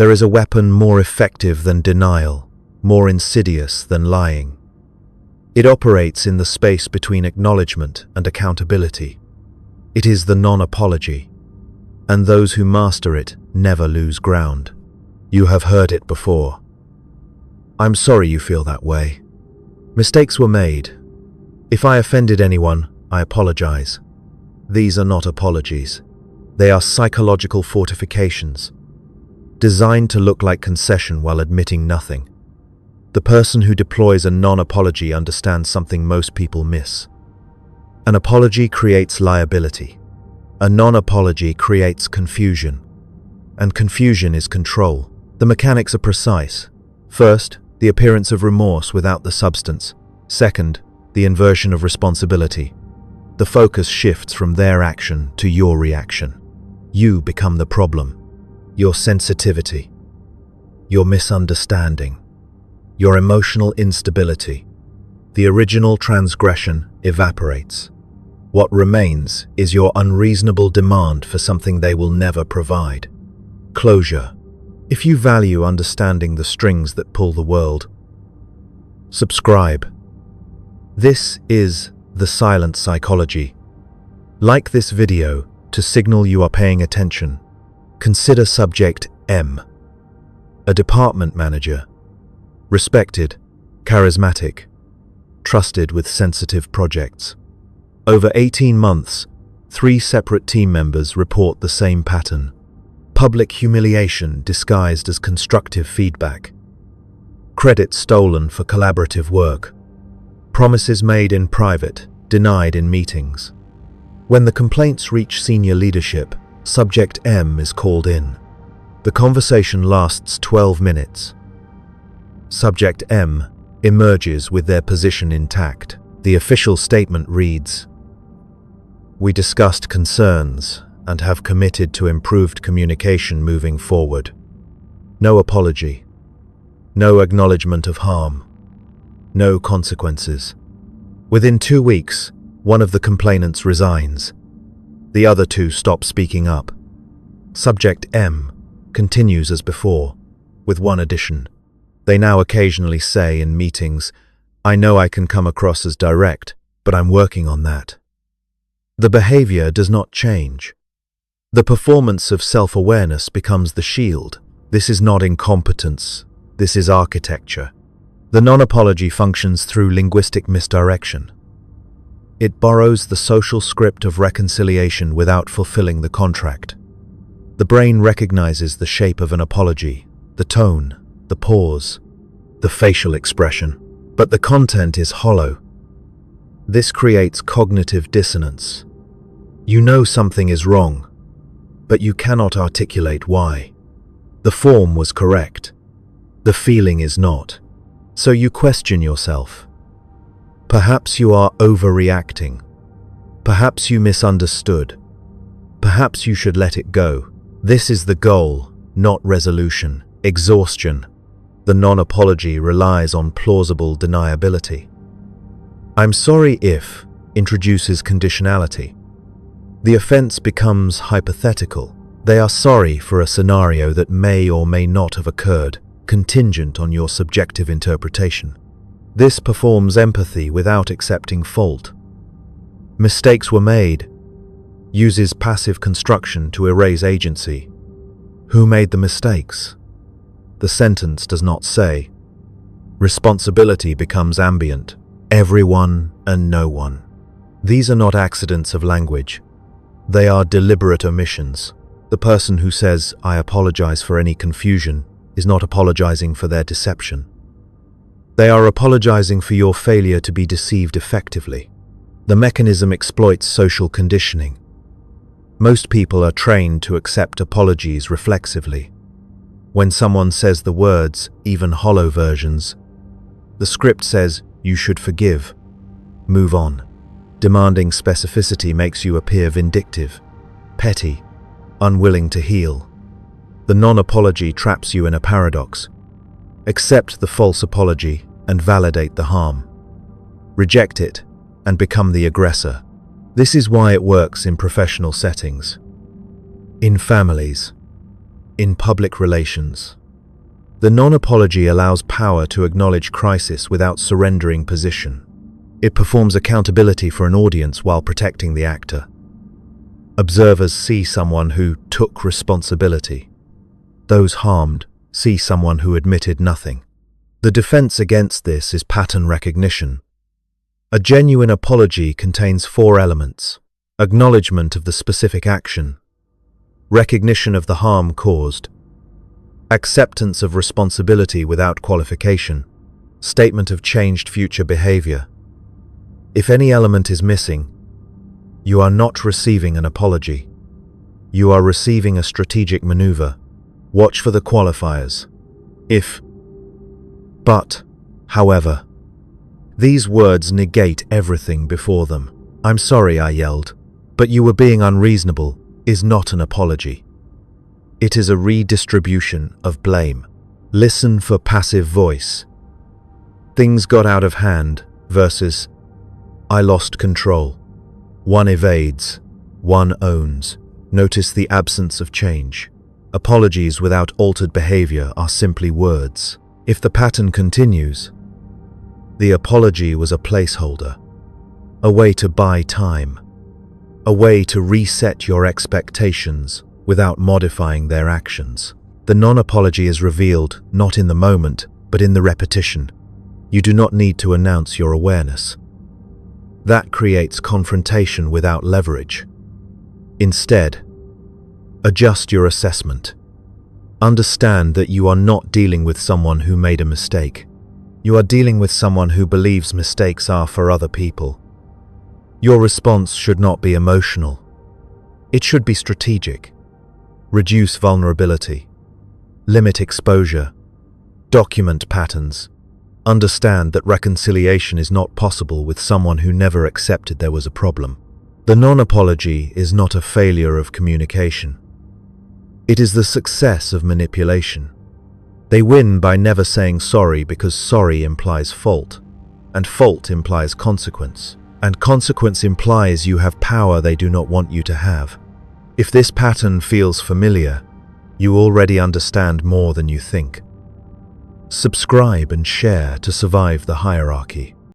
There is a weapon more effective than denial, more insidious than lying. It operates in the space between acknowledgement and accountability. It is the non-apology, and those who master it never lose ground. You have heard it before. I'm sorry you feel that way. Mistakes were made. If I offended anyone, I apologize. These are not apologies. They are psychological fortifications, designed to look like concession while admitting nothing. The person who deploys a non-apology understands something most people miss. An apology creates liability. A non-apology creates confusion. And confusion is control. The mechanics are precise. First, the appearance of remorse without the substance. Second, the inversion of responsibility. The focus shifts from their action to your reaction. You become the problem. Your sensitivity. Your misunderstanding. Your emotional instability. The original transgression evaporates. What remains is your unreasonable demand for something they will never provide. Closure. If you value understanding the strings that pull the world, subscribe. This is The Silent Psychology. Like this video to signal you are paying attention. Consider subject M. A department manager. Respected, charismatic, trusted with sensitive projects. Over 18 months, 3 separate team members report the same pattern. Public humiliation disguised as constructive feedback. Credit stolen for collaborative work. Promises made in private, denied in meetings. When the complaints reach senior leadership, subject M is called in. The conversation lasts 12 minutes. Subject M emerges with their position intact. The official statement reads, "We discussed concerns and have committed to improved communication moving forward. No apology. No acknowledgement of harm. No consequences." Within 2 weeks, one of the complainants resigns. The other 2 stop speaking up. Subject M continues as before, with one addition. They now occasionally say in meetings, "I know I can come across as direct, but I'm working on that." The behavior does not change. The performance of self-awareness becomes the shield. This is not incompetence. This is architecture. The non-apology functions through linguistic misdirection. It borrows the social script of reconciliation without fulfilling the contract. The brain recognizes the shape of an apology, the tone, the pause, the facial expression, but the content is hollow. This creates cognitive dissonance. You know something is wrong, but you cannot articulate why. The form was correct. The feeling is not. So you question yourself. Perhaps you are overreacting. Perhaps you misunderstood. Perhaps you should let it go. This is the goal, not resolution. Exhaustion. The non-apology relies on plausible deniability. "I'm sorry if" introduces conditionality. The offense becomes hypothetical. They are sorry for a scenario that may or may not have occurred, contingent on your subjective interpretation. This performs empathy without accepting fault. "Mistakes were made" uses passive construction to erase agency. Who made the mistakes? The sentence does not say. Responsibility becomes ambient. Everyone and no one. These are not accidents of language. They are deliberate omissions. The person who says, "I apologize for any confusion," is not apologizing for their deception. They are apologizing for your failure to be deceived effectively. The mechanism exploits social conditioning. Most people are trained to accept apologies reflexively. When someone says the words, even hollow versions, the script says, "You should forgive. Move on." Demanding specificity makes you appear vindictive, petty, unwilling to heal. The non-apology traps you in a paradox. Accept the false apology and validate the harm. Reject it and become the aggressor. This is why it works in professional settings, in families, in public relations. The non-apology allows power to acknowledge crisis without surrendering position. It performs accountability for an audience while protecting the actor. Observers see someone who took responsibility. Those harmed see someone who admitted nothing. The defense against this is pattern recognition. A genuine apology contains 4 elements: acknowledgement of the specific action, recognition of the harm caused, acceptance of responsibility without qualification, statement of changed future behavior. If any element is missing, you are not receiving an apology. You are receiving a strategic maneuver. Watch for the qualifiers. If, but, however. These words negate everything before them. "I'm sorry," I yelled, "but you were being unreasonable," is not an apology. It is a redistribution of blame. Listen for passive voice. "Things got out of hand" versus "I lost control." One evades, one owns. Notice the absence of change. Apologies without altered behavior are simply words. If the pattern continues, the apology was a placeholder, a way to buy time, a way to reset your expectations without modifying their actions. The non-apology is revealed not in the moment, but in the repetition. You do not need to announce your awareness. That creates confrontation without leverage. Instead, adjust your assessment. Understand that you are not dealing with someone who made a mistake. You are dealing with someone who believes mistakes are for other people. Your response should not be emotional. It should be strategic. Reduce vulnerability. Limit exposure. Document patterns. Understand that reconciliation is not possible with someone who never accepted there was a problem. The non-apology is not a failure of communication. It is the success of manipulation. They win by never saying sorry because sorry implies fault, and fault implies consequence, and consequence implies you have power they do not want you to have. If this pattern feels familiar, you already understand more than you think. Subscribe and share to survive the hierarchy.